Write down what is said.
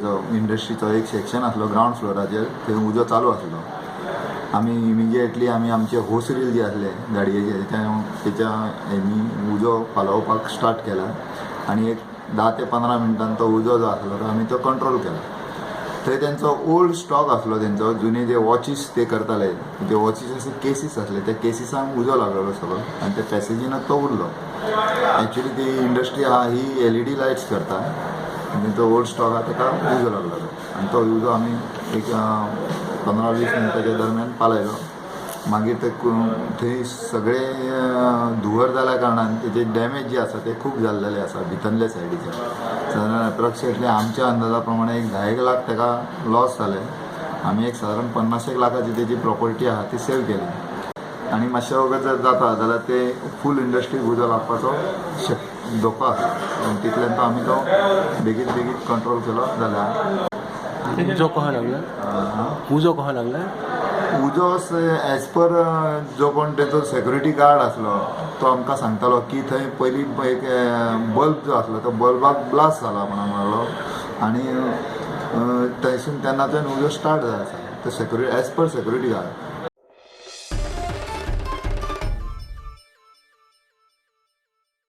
जो इंडस्ट्रीचो एक सेक्शन आसलो ग्राउंड फ्लोराचेर थंय उजो चालू आसलो. आमी इमिजिएटली आमचे होस रील जे आसले गाडयेचे तेच्या हेनी उजो पालोवपाक स्टार्ट केला आनी एक 10 ते 15 मिनटान तो उजो जो आसलो तो आमी तो कंट्रोल केला. थंय तेंचो ओल्ड स्टॉक आसलो तेंचो जुने जे वॉचीस ते करताले ते वॉचीसाचे केसीस आसले त्या केसीसांक उजो लागलेलो सगळो आनी त्या पॅसेजीनच तो उरलो. एक्चुली ती इंडस्ट्री आहा ही LED लायट्स करता आनी तो ओल्ड स्टॉक आहा ताका उजो लागलेलो आनी तो उजो आमी एक 15-20 मिनटाच्या दरम्यान पालयलो. मागीर ते थंय सगळे धुंवर जाल्या कारणान तेजे डॅमेज जे आसा ते खूब जाल्लेले आसा भितरले सायडीचे. सादारण एप्रॉक्सिमेटली आमच्या अंदाजा प्रमाणे एक 10 लाख ताका लॉस जाले. आमी एक सादारण 50 लाखाची तेजी प्रॉपर्टी आहा ती सेव केली आनी मातशें वगत जर जाता जाल्यार ते फूल इंडस्ट्रीक उजो लागपाचो धोको आसा. तितल्यान तो आमी तो बेगीन कंट्रोल केलो जाल्यार. उजो कहा लागला उजो कहा लागला उजो एज पर जो कोण तेचो सेक्युरिटी गार्ड आसलो तो आमकां सांगतालो की थंय पयलीं एक बल्ब जो आसलो तो बल्बाक ब्लास्ट जाला म्हणून म्हणलो आनी थंयसून तेन्नाच्यान उजो स्टार्ट जाला तो security as per security guard.